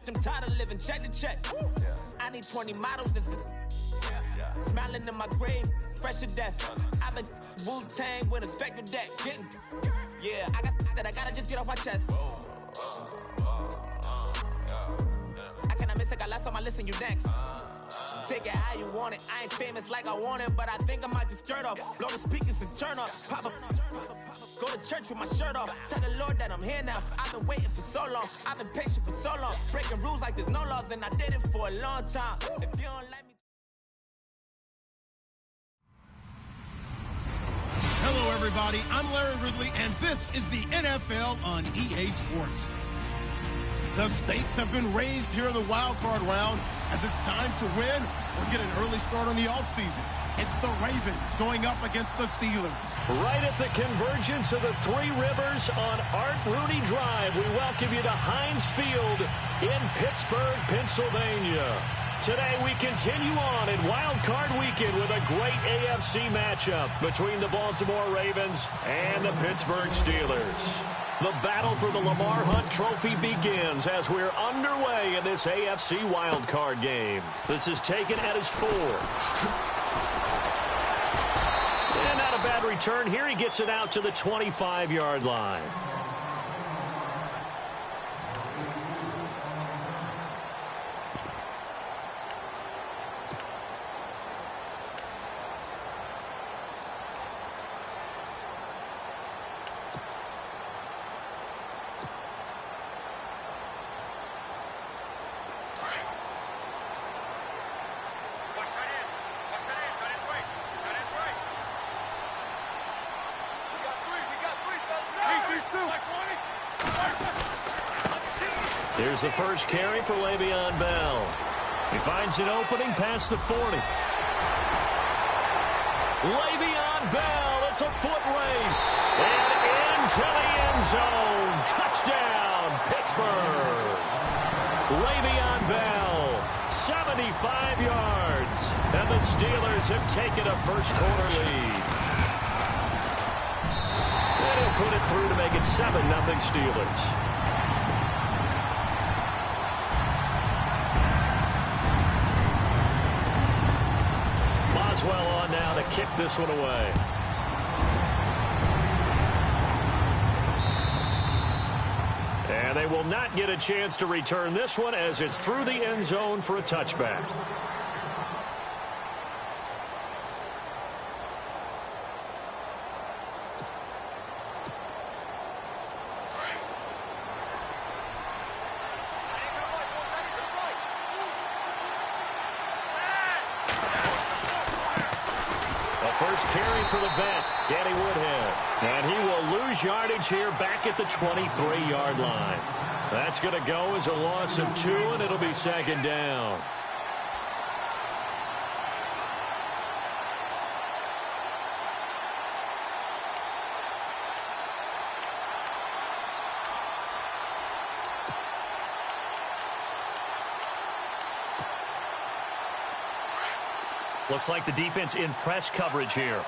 I'm tired of living check to check. I need 20 models. This is smiling in my grave, fresh to death. I've been Wu-Tang with a spectral deck. Yeah, I gotta just get off my chest. I cannot miss it, got last on my list and you next. Take it how you want it. I ain't famous like I want it, but I think I might just skirt off. Blow the speakers and turn up. Pop up. Go to church with my shirt off. Tell the Lord that I'm here now. I've been waiting for so long. I've been patient for so long. Breaking rules like there's no laws, and I did it for a long time. If you don't like me. Hello, everybody. I'm Larry Ridley, and this is the NFL on EA Sports. The stakes have been raised here in the wild card round as it's time to win or get an early start on the offseason. It's the Ravens going up against the Steelers. Right at the convergence of the Three Rivers on Art Rooney Drive, we welcome you to Heinz Field in Pittsburgh, Pennsylvania. Today we continue on in Wild Card Weekend with a great AFC matchup between the Baltimore Ravens and the Pittsburgh Steelers. The battle for the Lamar Hunt Trophy begins as we're underway in this AFC Wild Card game. This is taken at his 4. And not a bad return here. He gets it out to the 25-yard line. Here's the first carry for Le'Veon Bell. He finds an opening past the 40. Le'Veon Bell, it's a foot race. And into the end zone. Touchdown, Pittsburgh. Le'Veon Bell, 75 yards. And the Steelers have taken a first-quarter lead. And he'll put it through to make it 7-0 Steelers. Well on now to kick this one away. And they will not get a chance to return this one as it's through the end zone for a touchback. First carry for the vet, Danny Woodhead. And he will lose yardage here back at the 23-yard line. That's going to go as a loss of 2, and it'll be second down. Looks like the defense in press coverage here.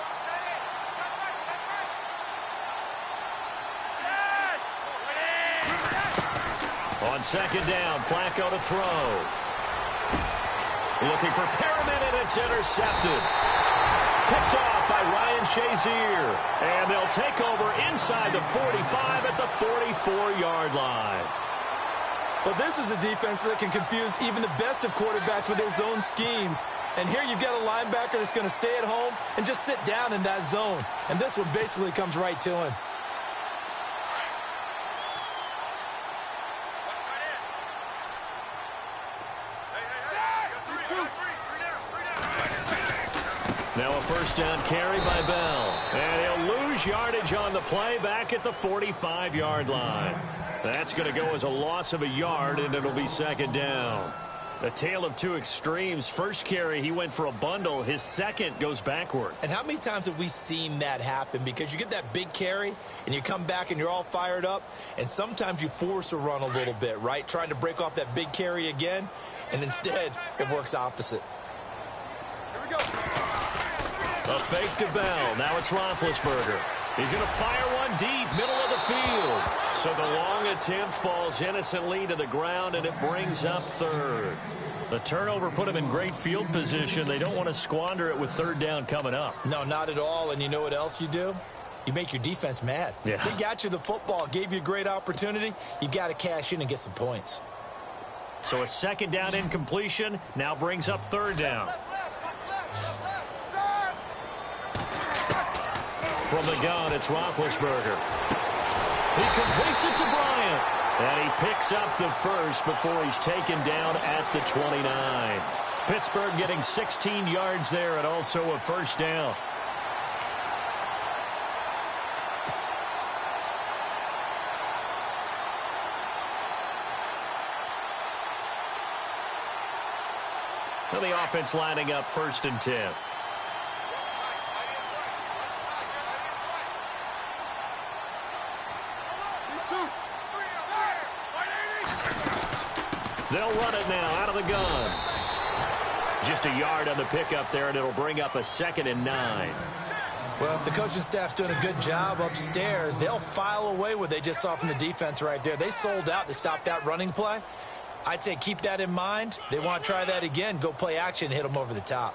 On second down, Flacco to throw. Looking for Perriman, and it's intercepted. Picked off by Ryan Shazier. And they'll take over inside the 45 at the 44-yard line. Well, this is a defense that can confuse even the best of quarterbacks with their zone schemes. And here you've got a linebacker that's going to stay at home and just sit down in that zone. And this one basically comes right to him. Now a first down carry by Bell. And he'll lose yardage on the play back at the 45-yard line. That's going to go as a loss of a yard, and it'll be second down. A tale of two extremes. First carry, he went for a bundle. His second goes backward. And how many times have we seen that happen? Because you get that big carry, and you come back and you're all fired up, and sometimes you force a run a little bit, right? Trying to break off that big carry again, and instead it works opposite. Here we go. A fake to Bell. Now it's Roethlisberger. He's going to fire one deep, middle of the field. So the long attempt falls innocently to the ground, and it brings up third. The turnover put him in great field position. They don't want to squander it with third down coming up. No, not at all. And you know what else you do? You make your defense mad. Yeah. They got you the football, gave you a great opportunity. You got to cash in and get some points. So a second down incompletion now brings up third down. From the gun, it's Roethlisberger. He completes it to Bryant. And he picks up the first before he's taken down at the 29. Pittsburgh getting 16 yards there and also a first down. So the offense lining up 1st and 10. They'll run it now out of the gun. Just a yard on the pickup there, and it'll bring up a 2nd and 9. Well, if the coaching staff's doing a good job upstairs, they'll file away what they just saw from the defense right there. They sold out to stop that running play. I'd say keep that in mind. They want to try that again. Go play action, hit them over the top.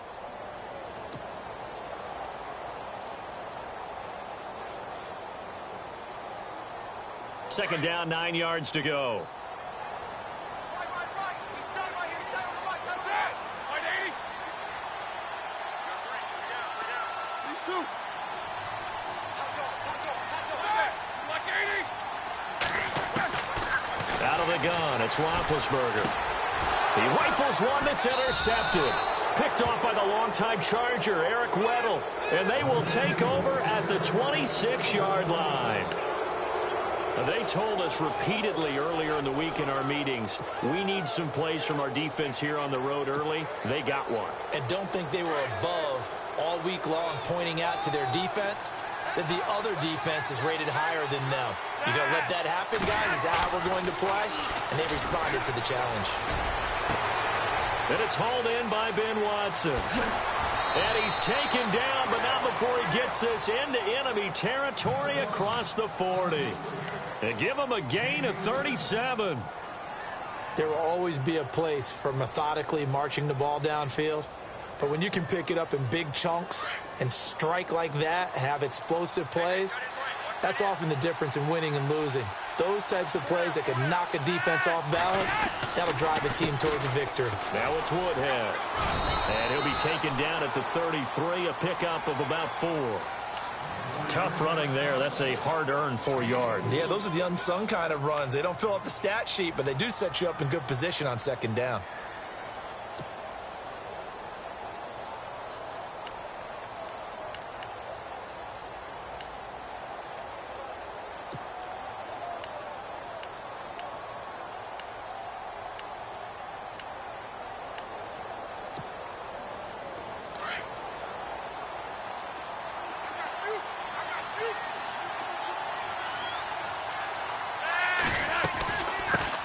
Second down, 9 yards to go. Out of the gun, it's Roethlisberger. He rifles one that's intercepted. Picked off by the longtime Charger, Eric Weddle. And they will take over at the 26-yard line. They told us repeatedly earlier in the week in our meetings, we need some plays from our defense here on the road early. They got one. And don't think they were above all week long pointing out to their defense that the other defense is rated higher than them. You going to let that happen, guys? Is that how we're going to play? And they responded to the challenge. And it's hauled in by Ben Watson. And he's taken down, but not before he gets this into enemy territory across the 40. And give him a gain of 37. There will always be a place for methodically marching the ball downfield. But when you can pick it up in big chunks and strike like that, have explosive plays, that's often the difference in winning and losing. Those types of plays that can knock a defense off balance, that'll drive a team towards a victory. Now it's Woodhead. And he'll be taken down at the 33, a pickup of about 4. Tough running there. That's a hard-earned 4 yards. Yeah, those are the unsung kind of runs. They don't fill up the stat sheet, but they do set you up in good position on second down.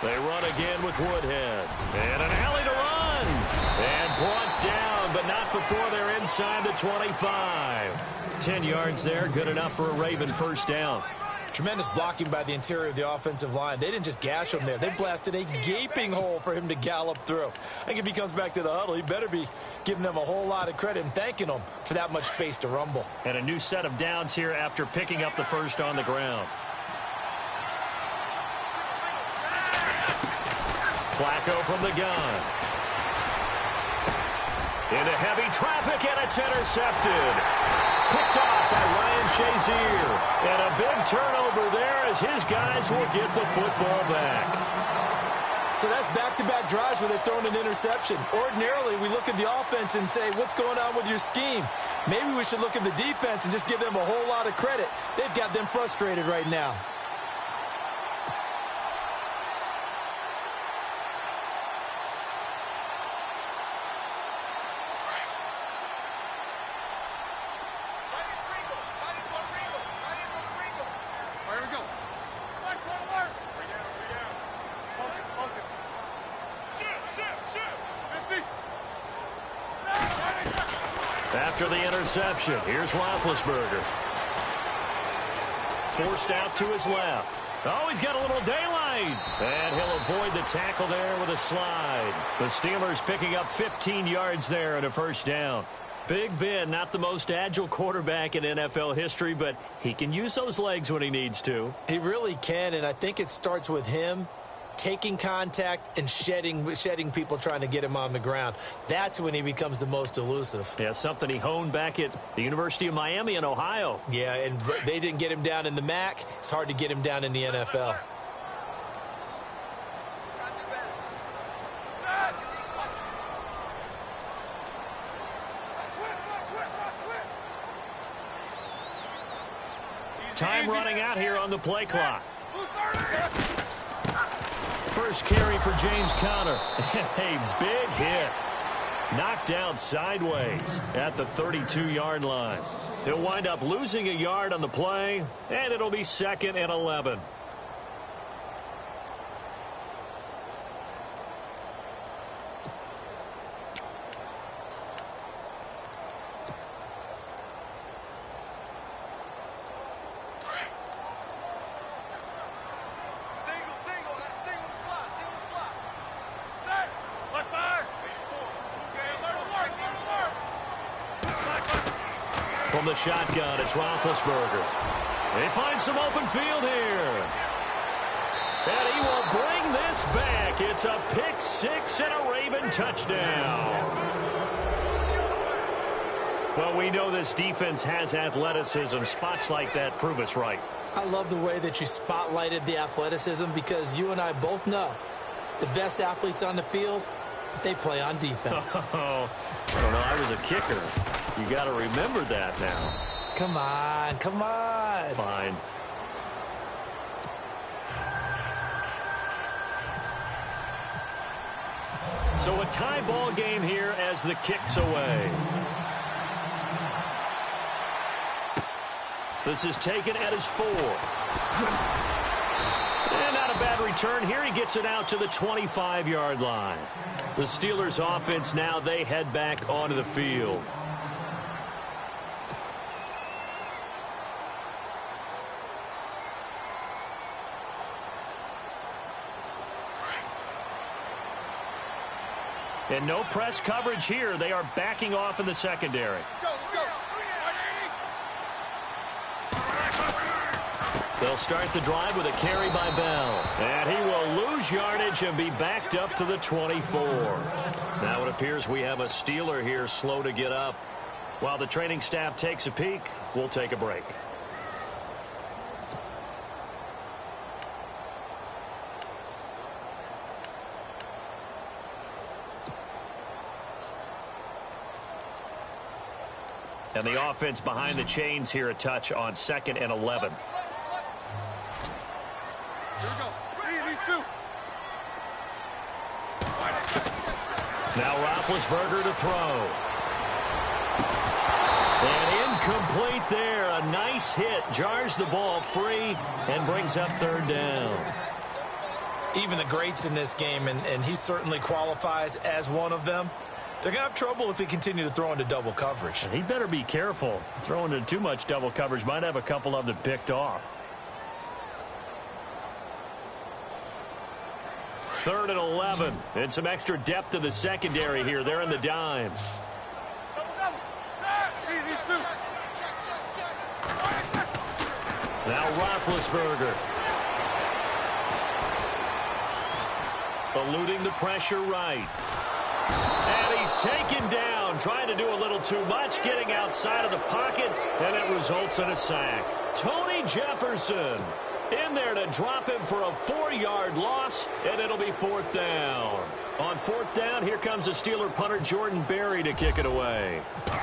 They run again with Woodhead. And an alley to run. And brought down, but not before they're inside the 25. 10 yards there, good enough for a Raven first down. Tremendous blocking by the interior of the offensive line. They didn't just gash him there. They blasted a gaping hole for him to gallop through. I think if he comes back to the huddle, he better be giving them a whole lot of credit and thanking them for that much space to rumble. And a new set of downs here after picking up the first on the ground. Flacco from the gun. Into heavy traffic, and it's intercepted. Picked off by Ryan Shazier. And a big turnover there as his guys will get the football back. So that's back-to-back drives where they're throwing an interception. Ordinarily, we look at the offense and say, what's going on with your scheme? Maybe we should look at the defense and just give them a whole lot of credit. They've got them frustrated right now. After the interception, here's Roethlisberger. Forced out to his left. Oh, he's got a little daylight. And he'll avoid the tackle there with a slide. The Steelers picking up 15 yards there and a first down. Big Ben, not the most agile quarterback in NFL history, but he can use those legs when he needs to. He really can, and I think it starts with him taking contact and shedding people trying to get him on the ground. That's when he becomes the most elusive. Yeah, something he honed back at the University of Miami in Ohio. Yeah, and they didn't get him down in the MAC. It's hard to get him down in the NFL. Time running out here on the play clock. First carry for James Conner. A big hit. Knocked down sideways at the 32-yard line. He'll wind up losing a yard on the play, and it'll be 2nd and 11. From the shotgun, it's Roethlisberger. They find some open field here. And he will bring this back. It's a pick six and a Raven touchdown. Well, we know this defense has athleticism. Spots like that prove us right. I love the way that you spotlighted the athleticism because you and I both know the best athletes on the field, they play on defense. Oh, I was a kicker. You got to remember that now. Come on, come on. Fine. So a tie ball game here as the kick's away. This is taken at his 4. And not a bad return here. He gets it out to the 25-yard line. The Steelers offense now, they head back onto the field. And no press coverage here. They are backing off in the secondary. They'll start the drive with a carry by Bell. And he will lose yardage and be backed up to the 24. Now it appears we have a Steeler here slow to get up. While the training staff takes a peek, we'll take a break. And the offense behind the chains here a touch on 2nd and 11. Now Roethlisberger to throw. And incomplete there. A nice hit. Jars the ball free and brings up 3rd down. Even the greats in this game, and he certainly qualifies as one of them, they're going to have trouble if they continue to throw into double coverage. And he better be careful. Throwing into too much double coverage might have a couple of them picked off. 3rd and 11. And some extra depth in the secondary here. They're in the dime. Now Roethlisberger. Eluding the pressure right. And he's taken down, trying to do a little too much, getting outside of the pocket, and it results in a sack. Tony Jefferson in there to drop him for a 4-yard loss, and it'll be 4th down. On 4th down, here comes the Steeler punter Jordan Berry to kick it away.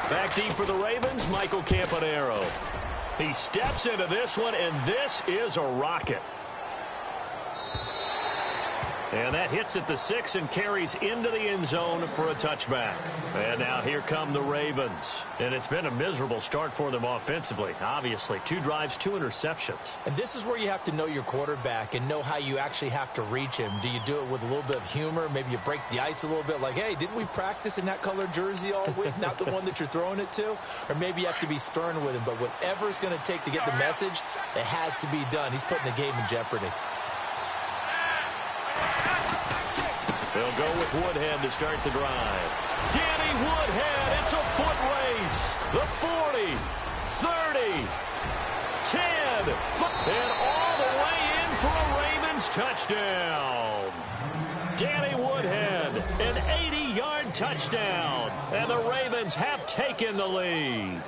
Back deep for the Ravens, Michael Campanaro. He steps into this one, and this is a rocket. And that hits at the 6 and carries into the end zone for a touchback. And now here come the Ravens. And it's been a miserable start for them offensively. Obviously, 2 drives, 2 interceptions. And this is where you have to know your quarterback and know how you actually have to reach him. Do you do it with a little bit of humor? Maybe you break the ice a little bit like, hey, didn't we practice in that colored jersey all week? Not the one that you're throwing it to? Or maybe you have to be stern with him. But whatever it's going to take to get the message, it has to be done. He's putting the game in jeopardy. They'll go with Woodhead to start the drive. Danny Woodhead, it's a foot race. The 40, 30, 10, and all the way in for a Ravens touchdown. Danny Woodhead, an 80-yard touchdown, and the Ravens have taken the lead.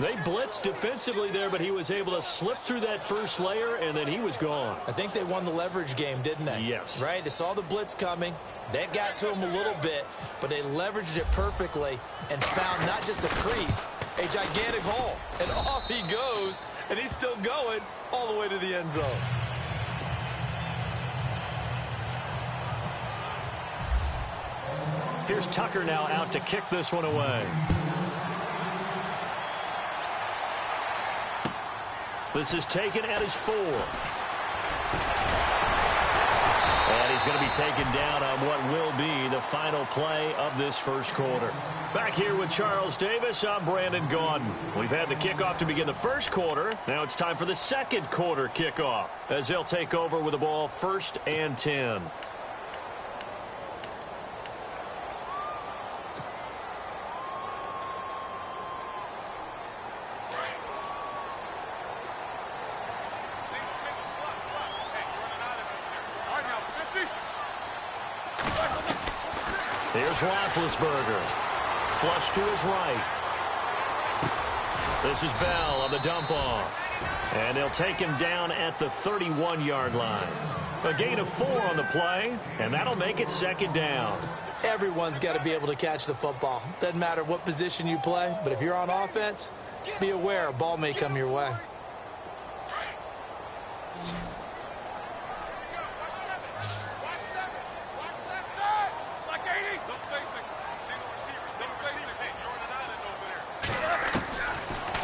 They blitzed defensively there, but he was able to slip through that first layer, and then he was gone. I think they won the leverage game, didn't they? Yes. Right? They saw the blitz coming. That got to him a little bit, but they leveraged it perfectly and found not just a crease, a gigantic hole. And off he goes, and he's still going all the way to the end zone. Here's Tucker now out to kick this one away. This is taken at his 4. And he's going to be taken down on what will be the final play of this first quarter. Back here with Charles Davis, I'm Brandon Gaudin. We've had the kickoff to begin the first quarter. Now it's time for the second quarter kickoff as they'll take over with the ball 1st and 10. Here's Roethlisberger. Flush to his right. This is Bell on the dump off. And they'll take him down at the 31-yard line. A gain of 4 on the play, and that'll make it 2nd down. Everyone's got to be able to catch the football. Doesn't matter what position you play, but if you're on offense, be aware a ball may come your way.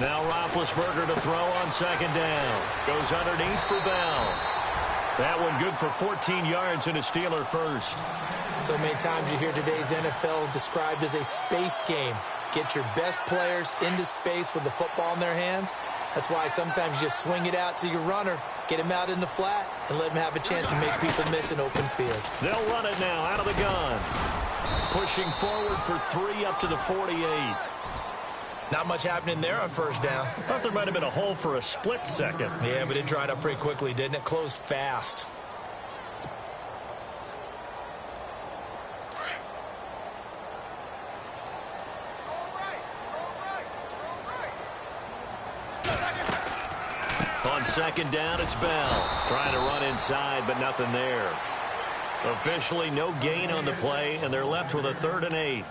Now Roethlisberger to throw on 2nd down. Goes underneath for Bell. That one good for 14 yards and a Steeler first. So many times you hear today's NFL described as a space game. Get your best players into space with the football in their hands. That's why sometimes you swing it out to your runner, get him out in the flat, and let him have a chance to make people miss an open field. They'll run it now out of the gun. Pushing forward for 3 up to the 48. Not much happening there on 1st down. I thought there might have been a hole for a split second. Yeah, but it dried up pretty quickly, didn't it? Closed fast. On 2nd down, it's Bell. Trying to run inside, but nothing there. Officially, no gain on the play, and they're left with a 3rd and 8.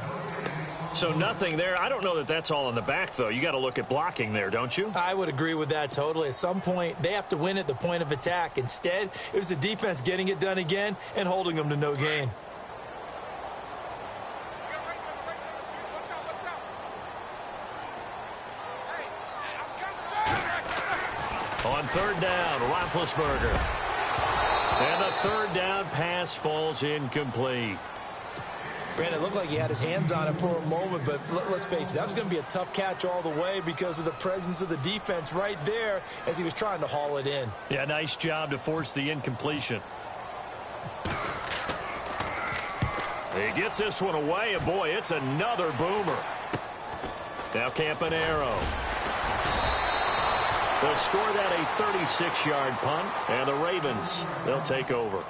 So nothing there. I don't know that that's all in the back, though. You got to look at blocking there, don't you? I would agree with that totally. At some point, they have to win at the point of attack. Instead, it was the defense getting it done again and holding them to no gain. On 3rd down, Roethlisberger. And the 3rd down pass falls incomplete. Brandon, it looked like he had his hands on it for a moment, but let's face it, that was going to be a tough catch all the way because of the presence of the defense right there as he was trying to haul it in. Yeah, nice job to force the incompletion. He gets this one away, and boy, it's another boomer. Now Campanaro. They'll score that a 36-yard punt, and the Ravens, they'll take over.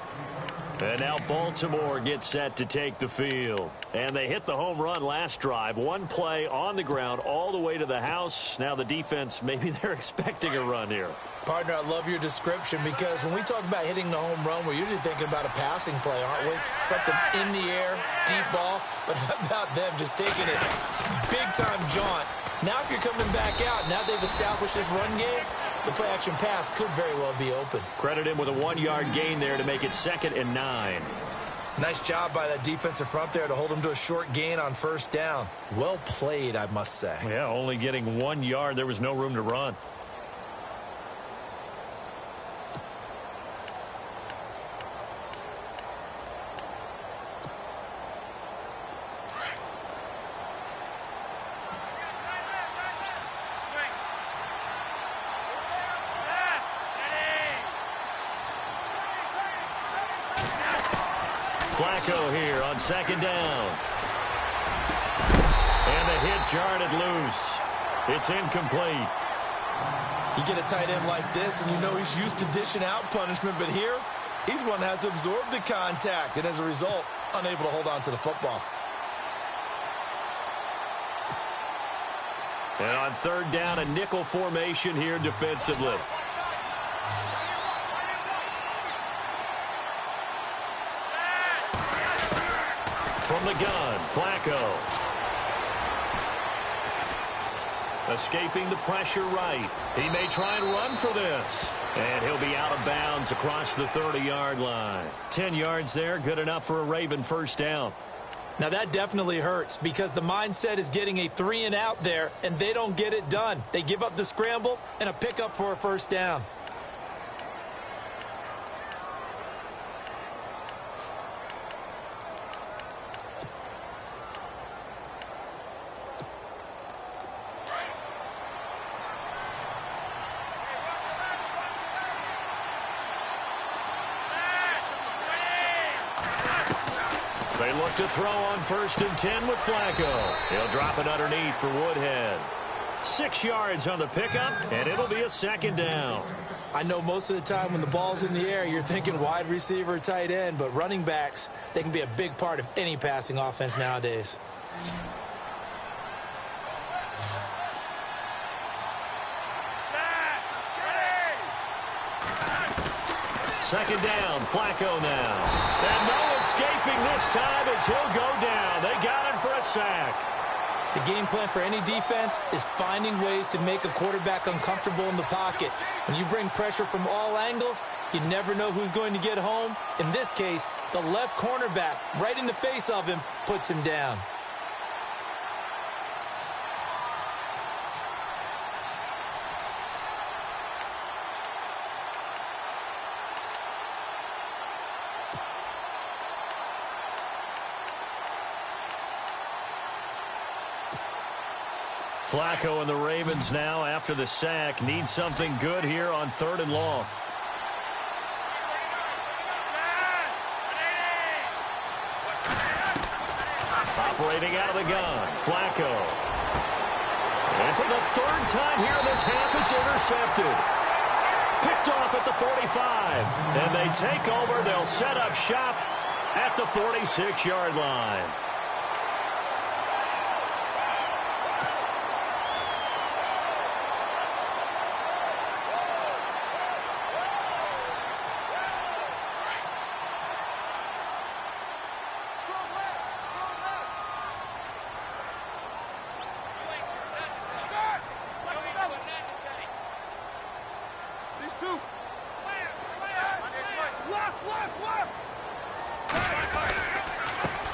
And now Baltimore gets set to take the field. And they hit the home run last drive. One play on the ground all the way to the house. Now the defense, maybe they're expecting a run here. Partner, I love your description because when we talk about hitting the home run, we're usually thinking about a passing play, aren't we? Something in the air, deep ball. But how about them just taking it big-time jaunt? Now if you're coming back out, now they've established this run game, the play-action pass could very well be open. Credit him with a 1-yard gain there to make it 2nd and 9. Nice job by that defensive front there to hold him to a short gain on 1st down. Well played, I must say. Yeah, only getting 1 yard. There was no room to run. Flacco here on 2nd down. And the hit jarred it loose. It's incomplete. You get a tight end like this, and you know he's used to dishing out punishment, but here, he's one that has to absorb the contact, and as a result, unable to hold on to the football. And on 3rd down, a nickel formation here defensively. From the gun, Flacco. Escaping the pressure right. He may try and run for this. And he'll be out of bounds across the 30-yard line. 10 yards there, good enough for a Raven 1st down. Now that definitely hurts because the mindset is getting a 3-and-out there, and they don't get it done. They give up the scramble and a pickup for a 1st down. They look to throw on 1st and 10 with Flacco. He'll drop it underneath for Woodhead. 6 yards on the pickup, and it'll be a 2nd down. I know most of the time when the ball's in the air, you're thinking wide receiver, tight end, but running backs, they can be a big part of any passing offense nowadays. Second down, Flacco now. And no escaping this time as he'll go down. They got him for a sack. The game plan for any defense is finding ways to make a quarterback uncomfortable in the pocket. When you bring pressure from all angles, you never know who's going to get home. In this case, the left cornerback, right in the face of him, puts him down. Flacco and the Ravens now, after the sack, need something good here on 3rd and long. Operating out of the gun, Flacco. And for the 3rd time here this half, it's intercepted. Picked off at the 45. And they take over. They'll set up shop at the 46-yard line.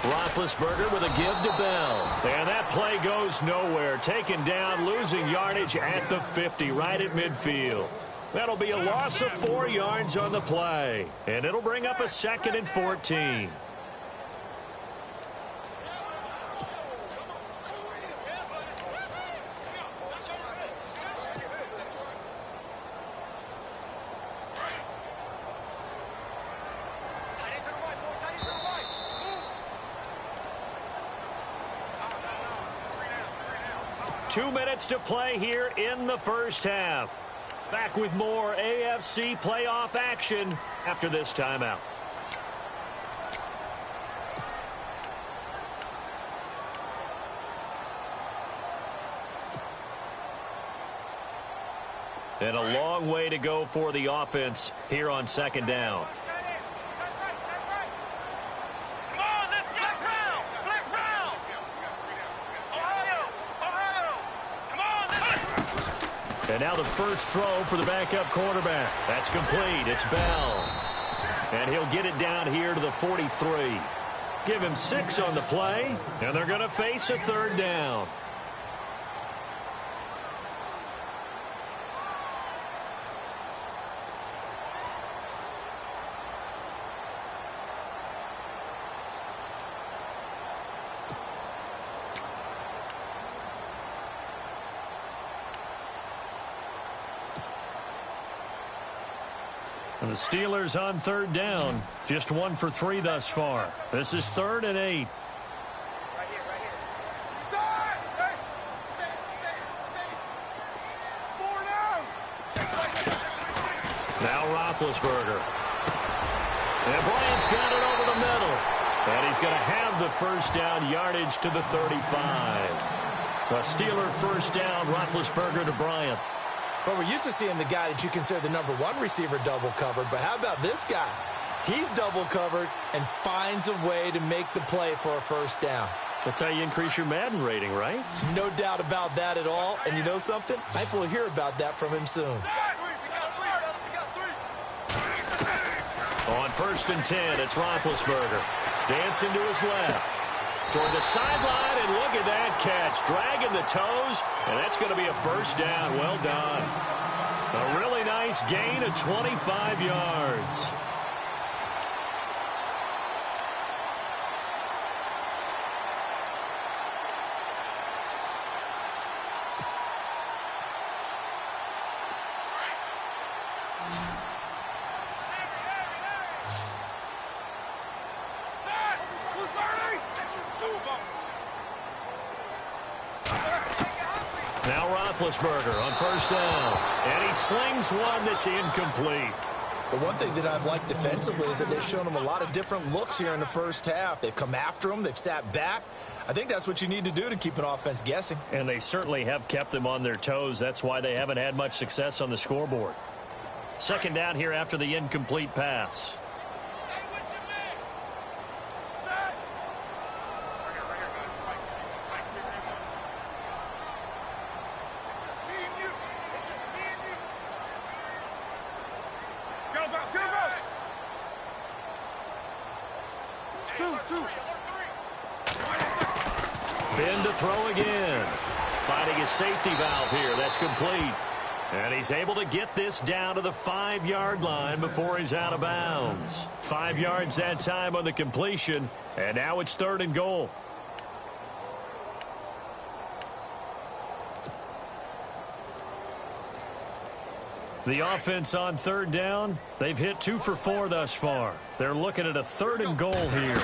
Roethlisberger with a give to Bell. And that play goes nowhere. Taken down, losing yardage at the 50, right at midfield. That'll be a loss of 4 yards on the play. And it'll bring up a 2nd and 14. Two minutes to play here in the 1st half. Back with more AFC playoff action after this timeout. And a long way to go for the offense here on 2nd down. And now the first throw for the backup quarterback. That's complete. It's Bell. And he'll get it down here to the 43. Give him 6 on the play, and they're going to face a third down. And the Steelers on third down. Just 1 for 3 thus far. This is 3rd and 8. Now Roethlisberger. And Bryant's got it over the middle. And he's going to have the first down yardage to the 35. A Steeler first down, Roethlisberger to Bryant. Well, we're used to seeing the guy that you consider the number 1 receiver double covered, but how about this guy? He's double covered and finds a way to make the play for a first down. That's how you increase your Madden rating, right? No doubt about that at all. And you know something? I think we'll hear about that from him soon. On 1st and 10, it's Roethlisberger. Dancing to his left. Toward the sideline, and look at that catch. Dragging the toes, and that's going to be a first down. Well done. A really nice gain of 25 yards. Now Roethlisberger on first down. And he slings one that's incomplete. The one thing that I've liked defensively is that they've shown him a lot of different looks here in the first half. They've come after him. They've sat back. I think that's what you need to do to keep an offense guessing. And they certainly have kept them on their toes. That's why they haven't had much success on the scoreboard. 2nd down here after the incomplete pass. Ben to throw again. Finding his safety valve here. That's complete. And he's able to get this down to the 5-yard line before he's out of bounds. 5 yards that time on the completion. And now it's 3rd and goal. The offense on 3rd down, they've hit 2 for 4 thus far. They're looking at a 3rd and goal here.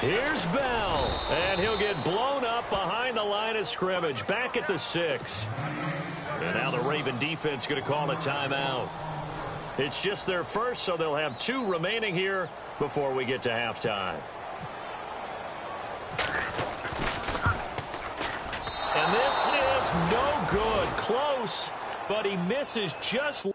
Here's Bell, and he'll get blown up behind the line of scrimmage, back at the 6. And now the Raven defense going to call a timeout. It's just their first, so they'll have 2 remaining here before we get to halftime. And this is no good. Close, but he misses just.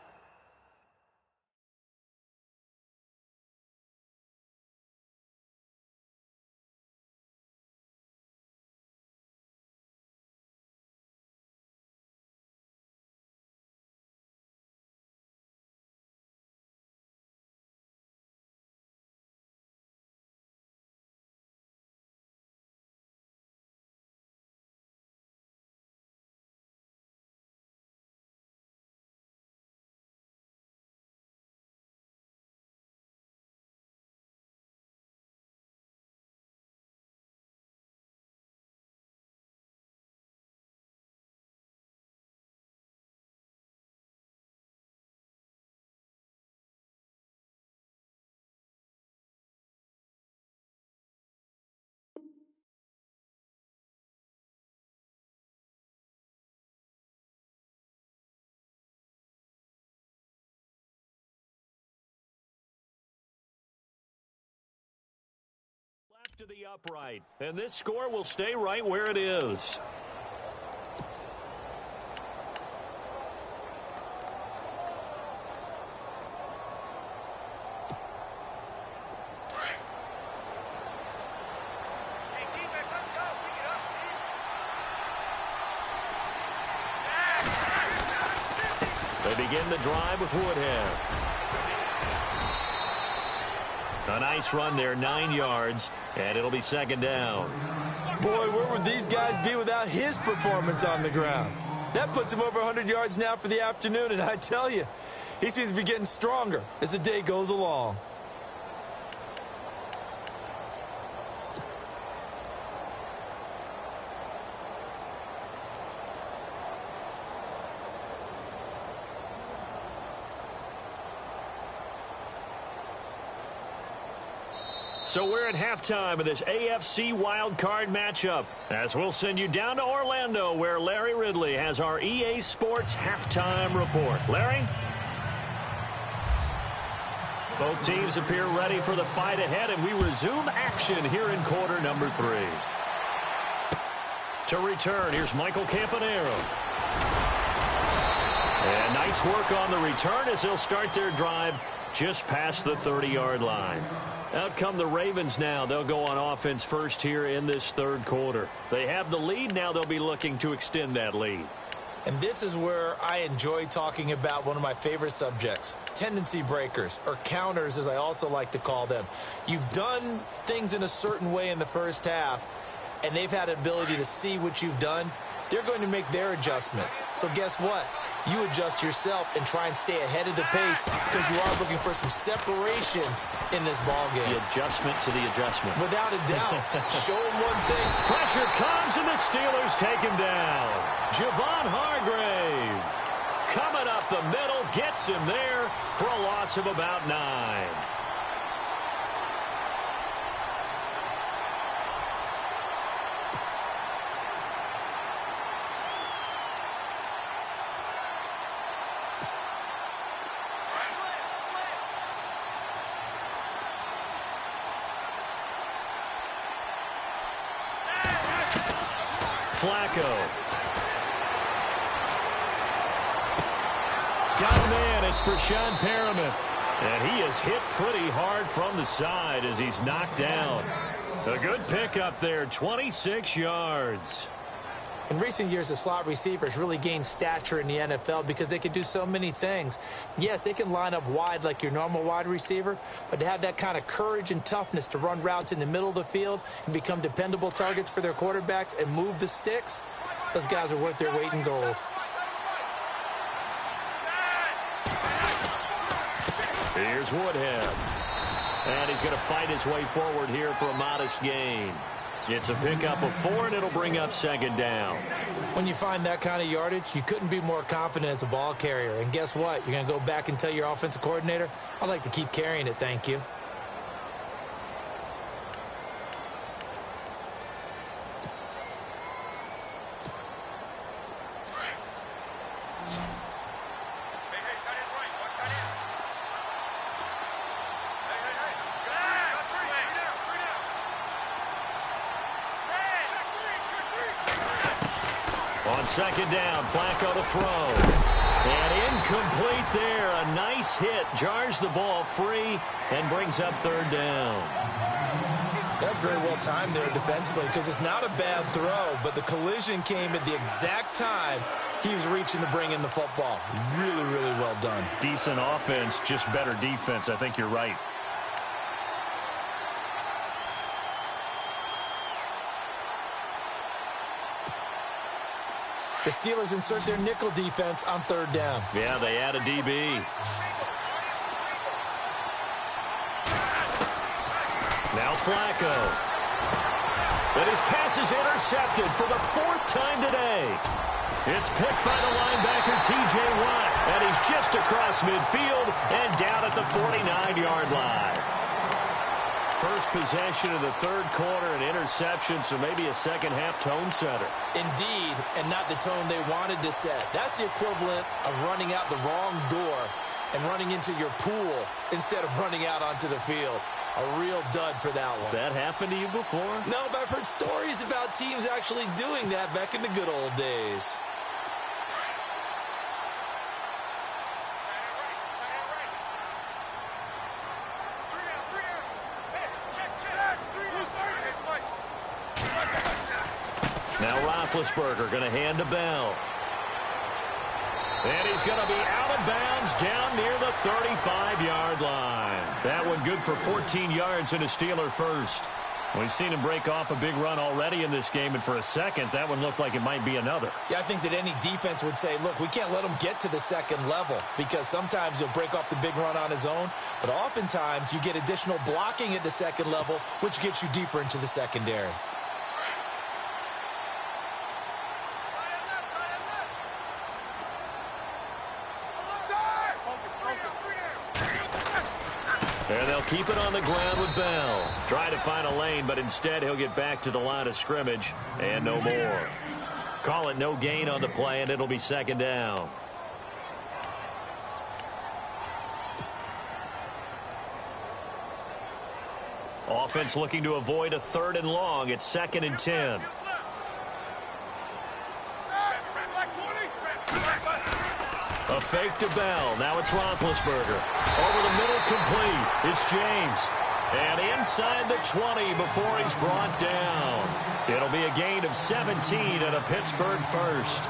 To the upright, and this score will stay right where it is. begin the drive with Woodhead. A nice run there, 9 yards, and it'll be second down. Boy, where would these guys be without his performance on the ground? That puts him over 100 yards now for the afternoon, and I tell you, he seems to be getting stronger as the day goes along. So we're at halftime of this AFC wildcard matchup, as we'll send you down to Orlando, where Larry Ridley has our EA Sports halftime report. Larry? Both teams appear ready for the fight ahead, and we resume action here in quarter number 3. To return, here's Michael Campanero. And nice work on the return as they'll start their drive just past the 30-yard line. Out come the Ravens now. They'll go on offense first here in this third quarter. They have the lead. Now they'll be looking to extend that lead. And this is where I enjoy talking about one of my favorite subjects, tendency breakers, or counters as I also like to call them. You've done things in a certain way in the first half, and they've had an ability to see what you've done. They're going to make their adjustments. So guess what? You adjust yourself and try and stay ahead of the pace because you are looking for some separation in this ball game. The adjustment to the adjustment. Without a doubt. Show them one thing. Pressure comes, and the Steelers take him down. Javon Hargrave coming up the middle, gets him there for a loss of about 9. Flacco. Got a man. It's Brashad Perriman. And he is hit pretty hard from the side as he's knocked down. A good pickup there, 26 yards. In recent years, the slot receivers really gained stature in the NFL because they can do so many things. Yes, they can line up wide like your normal wide receiver, but to have that kind of courage and toughness to run routes in the middle of the field and become dependable targets for their quarterbacks and move the sticks, those guys are worth their weight in gold. Here's Woodhead. And he's going to fight his way forward here for a modest gain. It's a pickup of 4, and it'll bring up second down. When you find that kind of yardage, you couldn't be more confident as a ball carrier. And guess what? You're going to go back and tell your offensive coordinator, I'd like to keep carrying it, thank you. On second down, Flacco to throw. And incomplete there. A nice hit. Jars the ball free and brings up third down. That's very well timed there defensively because it's not a bad throw, but the collision came at the exact time he was reaching to bring in the football. Really, really well done. Decent offense, just better defense. I think you're right. The Steelers insert their nickel defense on third down. Yeah, they add a DB. Now Flacco. But his pass is intercepted for the 4th time today. It's picked by the linebacker, T.J. Watt. And he's just across midfield and down at the 49-yard line. First possession of the third quarter, an interception, so maybe a second-half tone setter. Indeed, and not the tone they wanted to set. That's the equivalent of running out the wrong door and running into your pool instead of running out onto the field. A real dud for that one. Has that happened to you before? No, but I've heard stories about teams actually doing that back in the good old days. Now Roethlisberger going to hand to Bell. And he's going to be out of bounds down near the 35-yard line. That one good for 14 yards and a Steeler first. We've seen him break off a big run already in this game, and for a second, that one looked like it might be another. Yeah, I think that any defense would say, look, we can't let him get to the second level because sometimes he'll break off the big run on his own, but oftentimes you get additional blocking at the second level, which gets you deeper into the secondary. And they'll keep it on the ground with Bell. Try to find a lane, but instead he'll get back to the line of scrimmage and no more. Call it no gain on the play, and it'll be second down. Offense looking to avoid a 3rd and long. It's 2nd and 10. A fake to Bell. Now it's Roethlisberger. Over the middle, complete. It's James. And inside the 20 before he's brought down. It'll be a gain of 17 and a Pittsburgh first.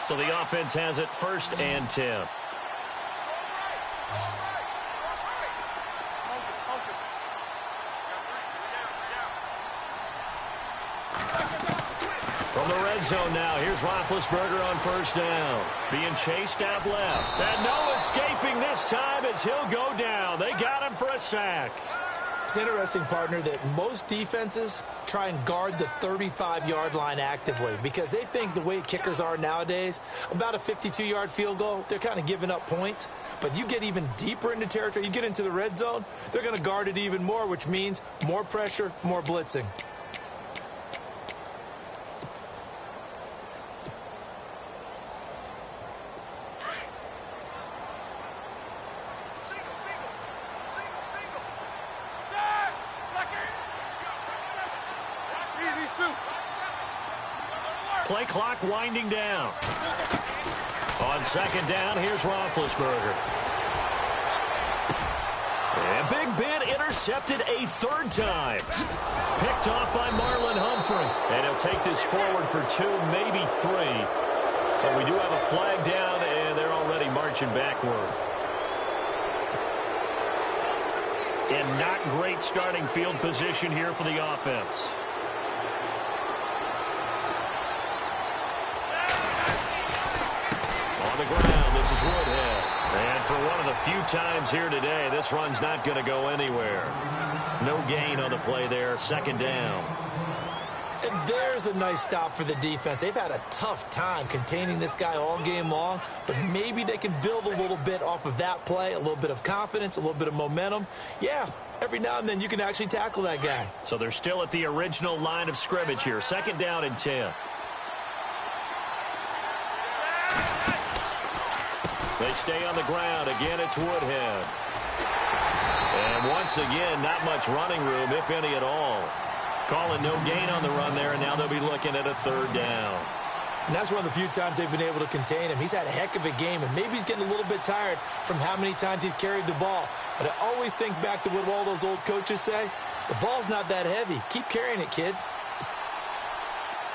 So the offense has it 1st and 10. From the red zone now, here's Roethlisberger on 1st down. Being chased out left. And no escaping this time as he'll go down. They got him for a sack. It's interesting, partner, that most defenses try and guard the 35-yard line actively because they think the way kickers are nowadays, about a 52-yard field goal, they're kind of giving up points. But you get even deeper into territory, you get into the red zone, they're going to guard it even more, which means more pressure, more blitzing. Play clock winding down. On 2nd down, here's Roethlisberger. And Big Ben intercepted a 3rd time. Picked off by Marlon Humphrey. And he'll take this forward for 2, maybe 3. But we do have a flag down, and they're already marching backward. And not great starting field position here for the offense. On the ground, this is Woodhead. And for one of the few times here today, this run's not going to go anywhere. No gain on the play there, 2nd down. And there's a nice stop for the defense. They've had a tough time containing this guy all game long, but maybe they can build a little bit off of that play, a little bit of confidence, a little bit of momentum. Yeah, every now and then you can actually tackle that guy. So they're still at the original line of scrimmage here, 2nd down and 10. They stay on the ground. Again, it's Woodhead. And once again, not much running room, if any at all. Calling no gain on the run there, and now they'll be looking at a 3rd down. And that's one of the few times they've been able to contain him. He's had a heck of a game, and maybe he's getting a little bit tired from how many times he's carried the ball. But I always think back to what all those old coaches say. The ball's not that heavy. Keep carrying it, kid.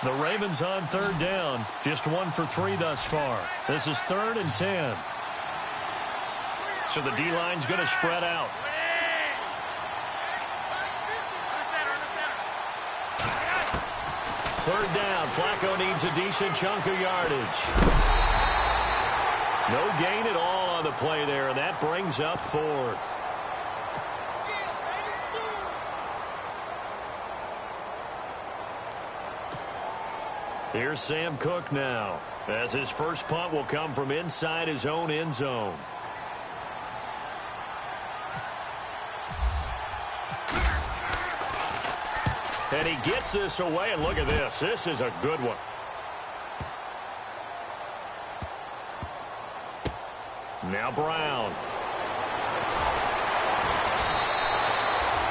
The Ravens on 3rd down. Just 1 for 3 thus far. This is 3rd and 10. So the D-line's going to spread out. Third down. Flacco needs a decent chunk of yardage. No gain at all on the play there, and that brings up 4th. Here's Sam Cook now, as his first punt will come from inside his own end zone. And he gets this away, and look at this. This is a good one. Now Brown.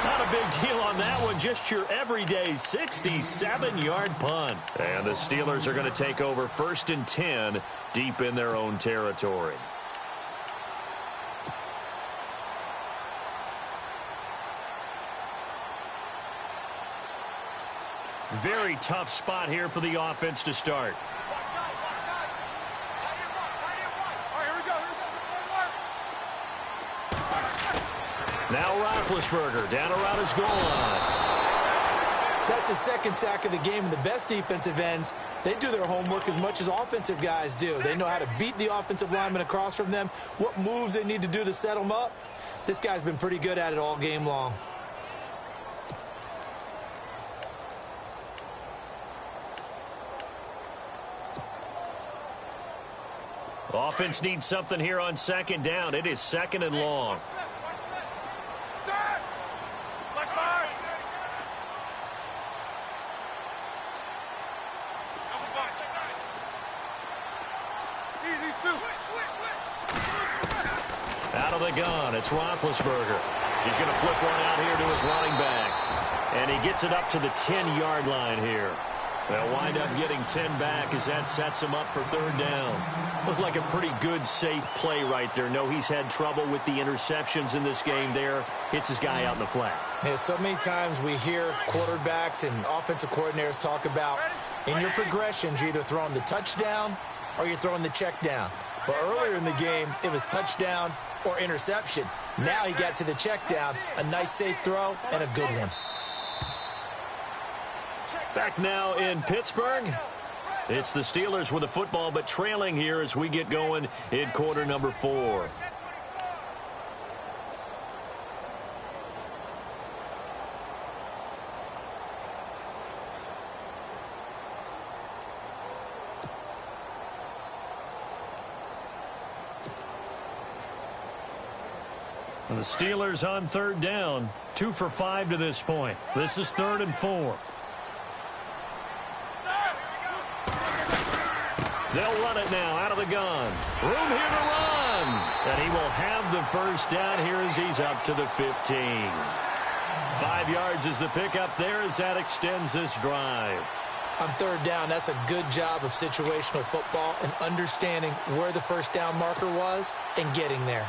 Not a big deal on that one. Just your everyday 67-yard punt. And the Steelers are going to take over 1st and 10 deep in their own territory. Very tough spot here for the offense to start. Now Roethlisberger down around his goal line. That's his second sack of the game, and the best defensive ends, they do their homework as much as offensive guys do. They know how to beat the offensive lineman across from them, what moves they need to do to set them up. This guy's been pretty good at it all game long. Offense needs something here on second down. It is second and long. Out of the gun, it's Roethlisberger. He's going to flip one out here to his running back. And he gets it up to the 10-yard line here. They'll wind up getting 10 back as that sets him up for third down. Looked like a pretty good, safe play right there. No, he's had trouble with the interceptions in this game there. Hits his guy out in the flat. Yeah, so many times we hear quarterbacks and offensive coordinators talk about in your progressions, you're either throwing the touchdown or you're throwing the check down. But earlier in the game, it was touchdown or interception. Now he got to the check down, a nice safe throw and a good one. Back now in Pittsburgh. It's the Steelers with the football, but trailing here as we get going in quarter number 4. And the Steelers on third down, 2 for 5 to this point. This is 3rd and 4. They'll run it now out of the gun. Room here to run. And he will have the first down here as he's up to the 15. 5 yards is the pickup there as that extends this drive. On third down, that's a good job of situational football and understanding where the first down marker was and getting there.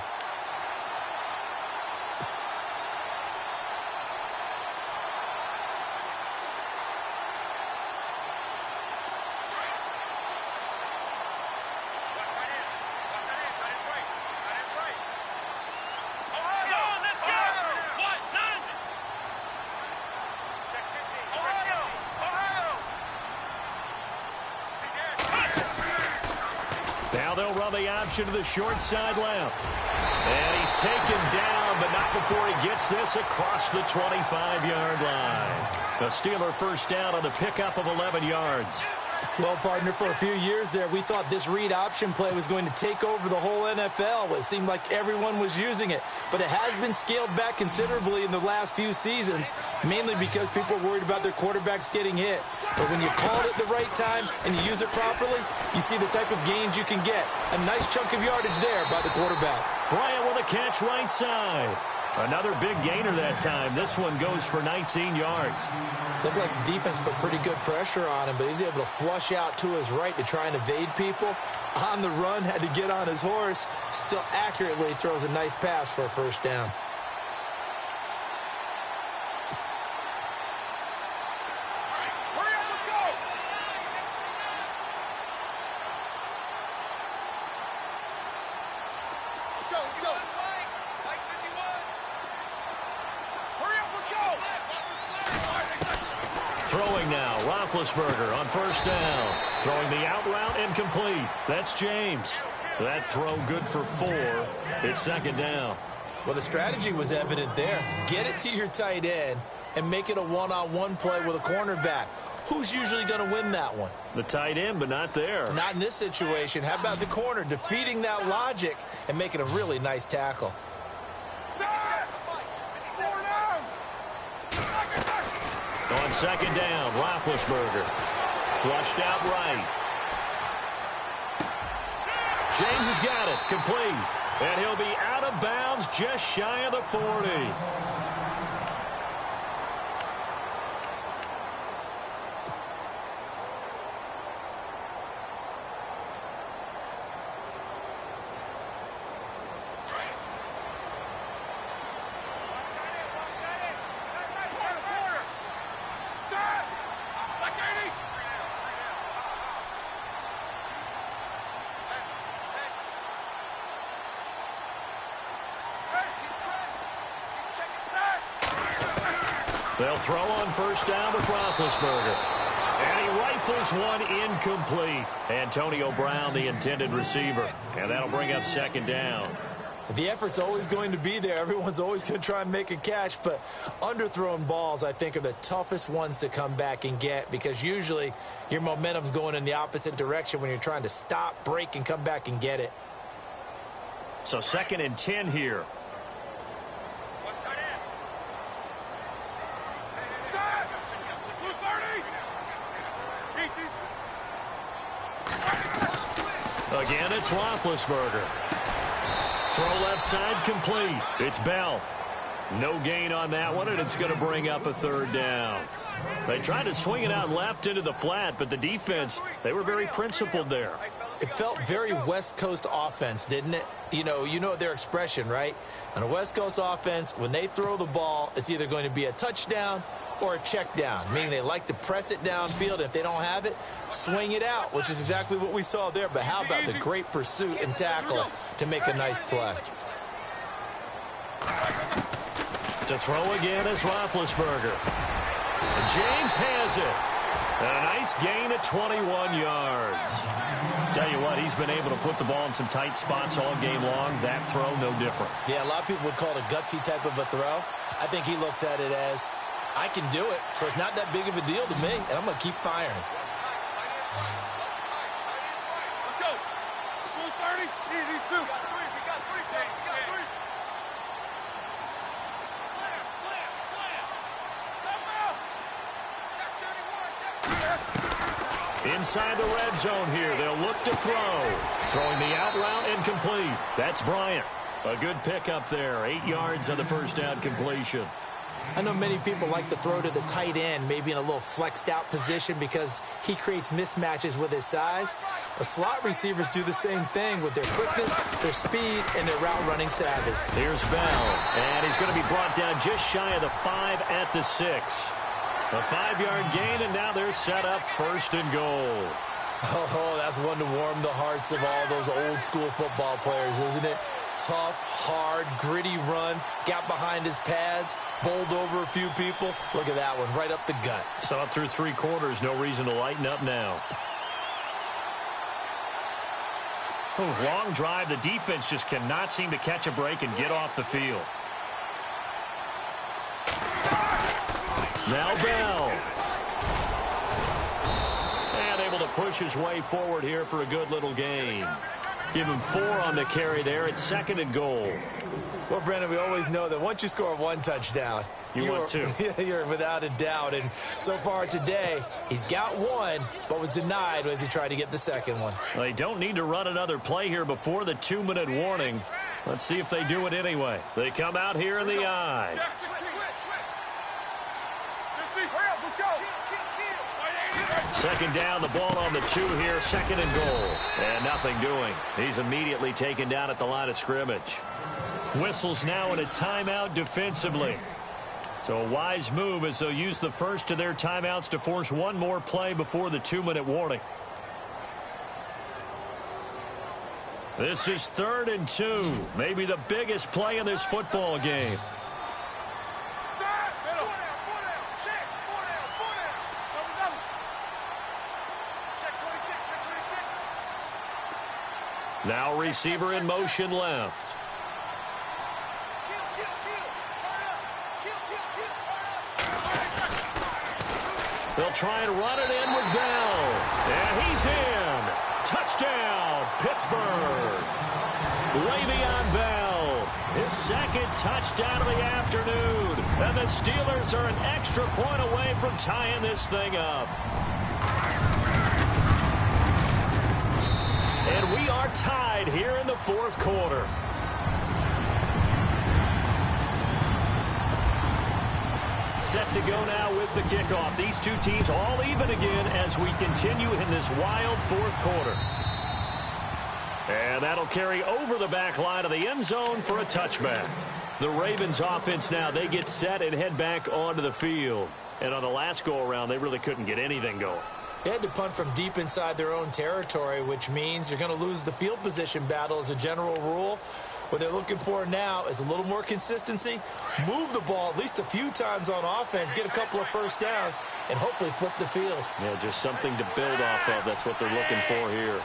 Now they'll run the option to the short side left. And he's taken down, but not before he gets this across the 25-yard line. The Steeler first down on the pickup of 11 yards. Well, partner, for a few years there, we thought this read option play was going to take over the whole NFL. It seemed like everyone was using it. But it has been scaled back considerably in the last few seasons, mainly because people are worried about their quarterbacks getting hit. But when you call it at the right time and you use it properly, you see the type of gains you can get. A nice chunk of yardage there by the quarterback. Bryant with a catch right side. Another big gainer that time. This one goes for 19 yards. Looked like the defense put pretty good pressure on him, but he's able to flush out to his right to try and evade people. On the run, had to get on his horse. Still accurately throws a nice pass for a first down. Throwing now, Roethlisberger on first down. Throwing the out route incomplete. That's James. That throw good for 4. It's second down. Well, the strategy was evident there. Get it to your tight end and make it a one-on-one play with a cornerback. Who's usually going to win that one? The tight end, but not there. Not in this situation. How about the corner defeating that logic and making a really nice tackle? On second down, Roethlisberger. Flushed out right. James has got it. Complete. And he'll be out of bounds just shy of the 40. They'll throw on first down with Roethlisberger. And he rifles one incomplete. Antonio Brown, the intended receiver. And that'll bring up second down. The effort's always going to be there. Everyone's always going to try and make a catch, but underthrown balls, I think, are the toughest ones to come back and get because usually your momentum's going in the opposite direction when you're trying to stop, break, and come back and get it. So 2nd and 10 here. Again, it's Roethlisberger. Throw left side complete. It's Bell. No gain on that one, and it's going to bring up a 3rd down. They tried to swing it out left into the flat, but the defense, they were very principled there. It felt very West Coast offense, didn't it? You know their expression, right? On a West Coast offense, when they throw the ball, it's either going to be a touchdown or a check down, meaning they like to press it downfield. If they don't have it, swing it out, which is exactly what we saw there. But how about the great pursuit and tackle to make a nice play? To throw again is Roethlisberger. And James has it. And a nice gain at 21 yards. Tell you what, he's been able to put the ball in some tight spots all game long. That throw, no different. Yeah, a lot of people would call it a gutsy type of a throw. I think he looks at it as, I can do it, so it's not that big of a deal to me, and I'm going to keep firing. Let's go. Full 30. These two. We got three. We got three. Slam. Inside the red zone here. They'll look to throw. Throwing the out route incomplete. That's Bryant. A good pickup there. 8 yards on the first down completion. I know many people like to throw to the tight end, maybe in a little flexed out position because he creates mismatches with his size. But slot receivers do the same thing with their quickness, their speed, and their route running savvy. Here's Bell, and he's going to be brought down just shy of the 5 at the 6. A 5-yard gain, and now they're set up 1st and goal. Oh, that's one to warm the hearts of all those old school football players, isn't it? Tough, hard, gritty run, got behind his pads, bowled over a few people. Look at that one, right up the gut. Saw it through 3 quarters, no reason to lighten up now. Long drive, the defense just cannot seem to catch a break and get off the field. Now Bell. And able to push his way forward here for a good little gain. Give him 4 on the carry there at 2nd and goal. Well, Brandon, we always know that once you score 1 touchdown, you want 2. You're without a doubt. And so far today, he's got 1, but was denied as he tried to get the 2nd one. They don't need to run another play here before the 2-minute warning. Let's see if they do it anyway. They come out here in the eye. Second down, the ball on the 2 here, 2nd and goal. And nothing doing. He's immediately taken down at the line of scrimmage. Whistles now in a timeout defensively. So a wise move as they'll use the first of their timeouts to force one more play before the 2-minute warning. This is 3rd and 2. Maybe the biggest play in this football game. Now receiver in motion left. They'll try and run it in with Bell. And he's in. Touchdown, Pittsburgh. Le'Veon Bell, his 2nd touchdown of the afternoon. And the Steelers are an extra point away from tying this thing up. And we are tied here in the 4th quarter. Set to go now with the kickoff. These two teams all even again as we continue in this wild 4th quarter. And that'll carry over the back line of the end zone for a touchback. The Ravens offense now, they get set and head back onto the field. And on the last go-around, they really couldn't get anything going. They had to punt from deep inside their own territory, which means you're going to lose the field position battle as a general rule. What they're looking for now is a little more consistency, move the ball at least a few times on offense, get a couple of first downs, and hopefully flip the field. Yeah, just something to build off of. That's what they're looking for here.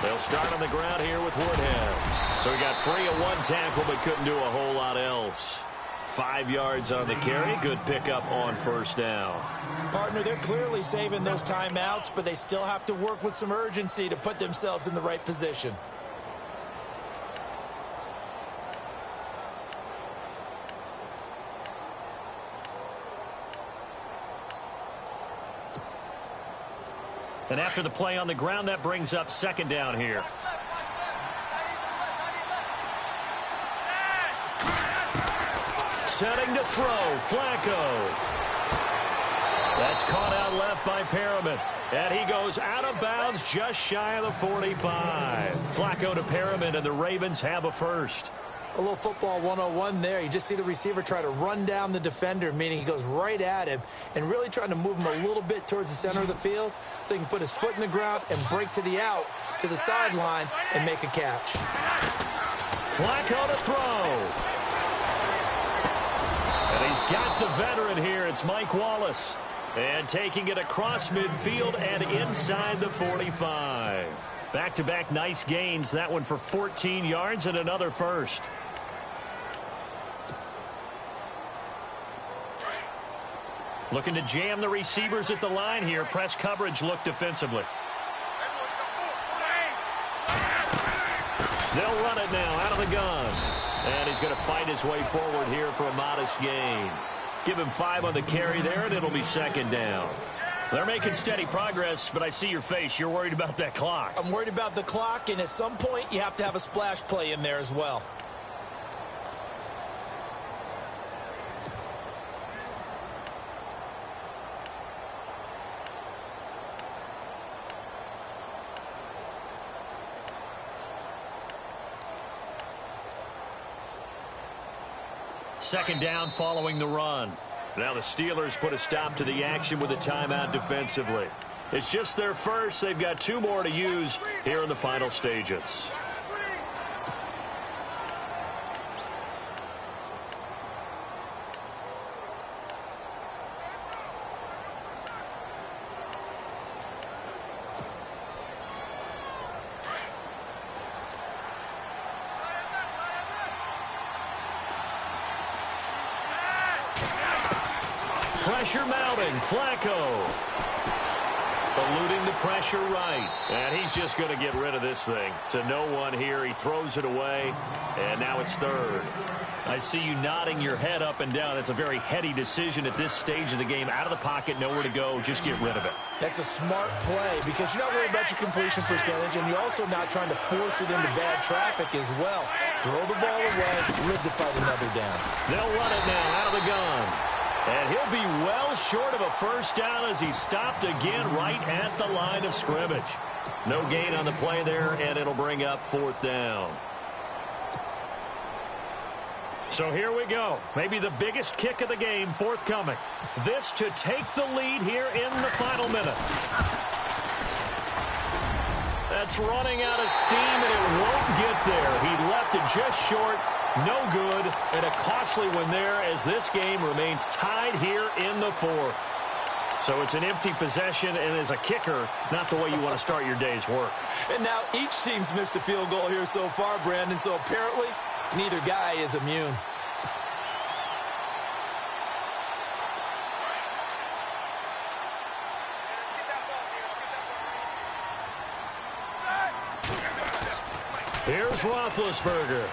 They'll start on the ground here with Woodhead. So he got free of one tackle but couldn't do a whole lot else. 5 yards on the carry. Good pickup on first down. Partner, they're clearly saving those timeouts, but they still have to work with some urgency to put themselves in the right position. And after the play on the ground, that brings up second down here. Setting to throw, Flacco. That's caught out left by Perriman. And he goes out of bounds just shy of the 45. Flacco to Perriman, and the Ravens have a first. A little football 101 there. You just see the receiver try to run down the defender, meaning he goes right at him and really trying to move him a little bit towards the center of the field so he can put his foot in the ground and break to the out, to the sideline, and make a catch. Flacco to throw. And he's got the veteran here. It's Mike Wallace. And taking it across midfield and inside the 45. Back-to-back nice gains. That one for 14 yards and another first. Looking to jam the receivers at the line here. Press coverage look defensively. They'll run it now out of the gun. And he's going to fight his way forward here for a modest gain. Give him 5 on the carry there, and it'll be second down. They're making steady progress, but I see your face. You're worried about that clock. I'm worried about the clock, and at some point you have to have a splash play in there as well. Second down following the run. Now the Steelers put a stop to the action with a timeout defensively. It's just their first. They've got 2 more to use here in the final stages. Pressure mounting. Flacco eluding the pressure right. And he's just going to get rid of this thing. To no one here. He throws it away. And now it's third. I see you nodding your head up and down. That's a very heady decision at this stage of the game. Out of the pocket, nowhere to go. Just get rid of it. That's a smart play because you're not worried about your completion percentage, and you're also not trying to force it into bad traffic as well. Throw the ball away, live to fight another down. They'll run it now out of the gun. And he'll be well short of a first down as he stopped again right at the line of scrimmage. No gain on the play there, and it'll bring up fourth down. So here we go. Maybe the biggest kick of the game forthcoming. This to take the lead here in the final minute. That's running out of steam, and it won't get there. He left it just short. No good, and a costly one there as this game remains tied here in the fourth. So it's an empty possession, and as a kicker, not the way you want to start your day's work. And now each team's missed a field goal here so far, Brandon, so apparently neither guy is immune. Here's Roethlisberger.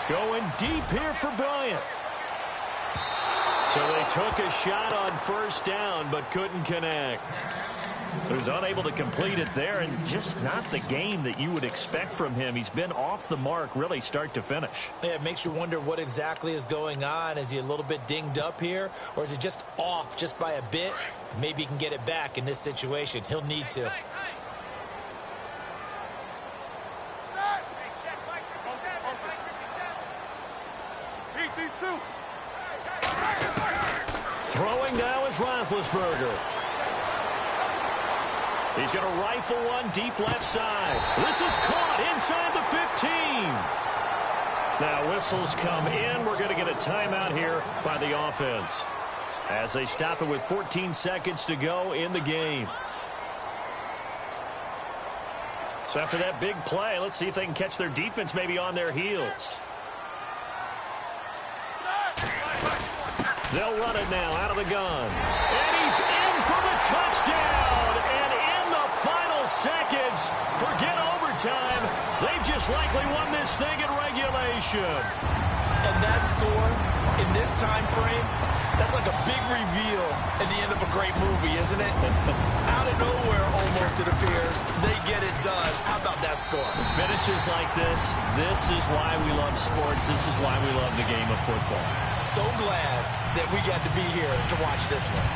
Going deep here for Bryant. So they took a shot on first down, but couldn't connect. So he was unable to complete it there, and just not the game that you would expect from him. He's been off the mark, really, start to finish. Yeah, it makes you wonder what exactly is going on. Is he a little bit dinged up here, or is he just off just by a bit? Maybe he can get it back in this situation. He'll need to. Throwing now is Roethlisberger. He's going to rifle one deep left side. This is caught inside the 15. Now whistles come in. We're going to get a timeout here by the offense as they stop it with 14 seconds to go in the game. So after that big play, let's see if they can catch their defense maybe on their heels. They'll run it now out of the gun. And he's in for the touchdown. And in the final seconds, forget overtime. They've just likely won this thing in regulation. And that score in this time frame, that's like a big reveal at the end of a great movie, isn't it? Out of nowhere, almost, it appears, they get it done. How about that score? Finishes like this is why we love sports. This is why we love the game of football. So glad that we got to be here to watch this one.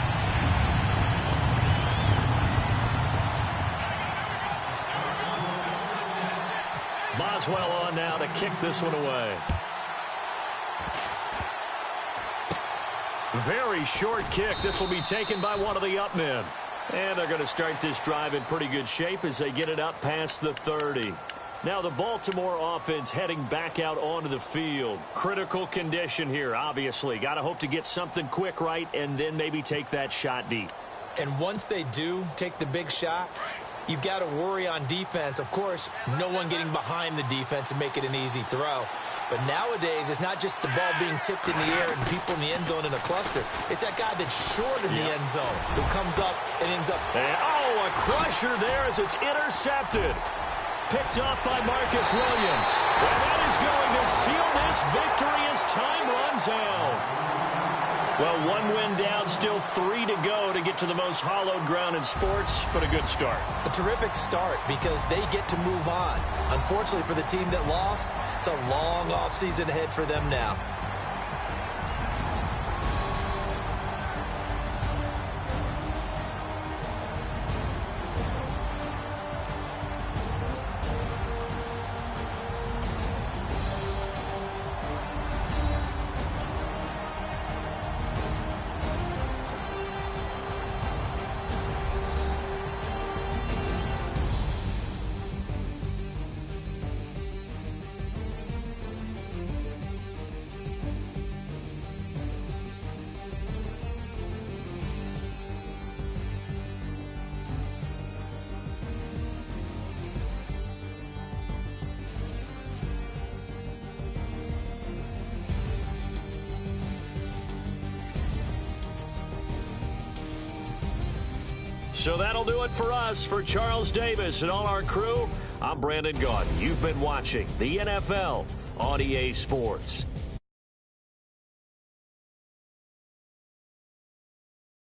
Boswell on now to kick this one away. Very short kick. This will be taken by one of the up men. And they're going to start this drive in pretty good shape as they get it up past the 30. Now the Baltimore offense heading back out onto the field. Critical condition here, obviously. Got to hope to get something quick right and then maybe take that shot deep. And once they do take the big shot, you've got to worry on defense. Of course, no one getting behind the defense and make it an easy throw. But nowadays, it's not just the ball being tipped in the air and people in the end zone in a cluster. It's that guy that's short in the end zone who comes up and ends up. And, a crusher there as it's intercepted. Picked off by Marcus Williams. And that is going to seal this victory as time runs out. Well, one win down, still 3 to go to get to the most hallowed ground in sports, but a good start. A terrific start because they get to move on. Unfortunately for the team that lost, it's a long offseason ahead for them now. So that'll do it for us. For Charles Davis and all our crew, I'm Brandon Gaudin. You've been watching the NFL on EA Sports.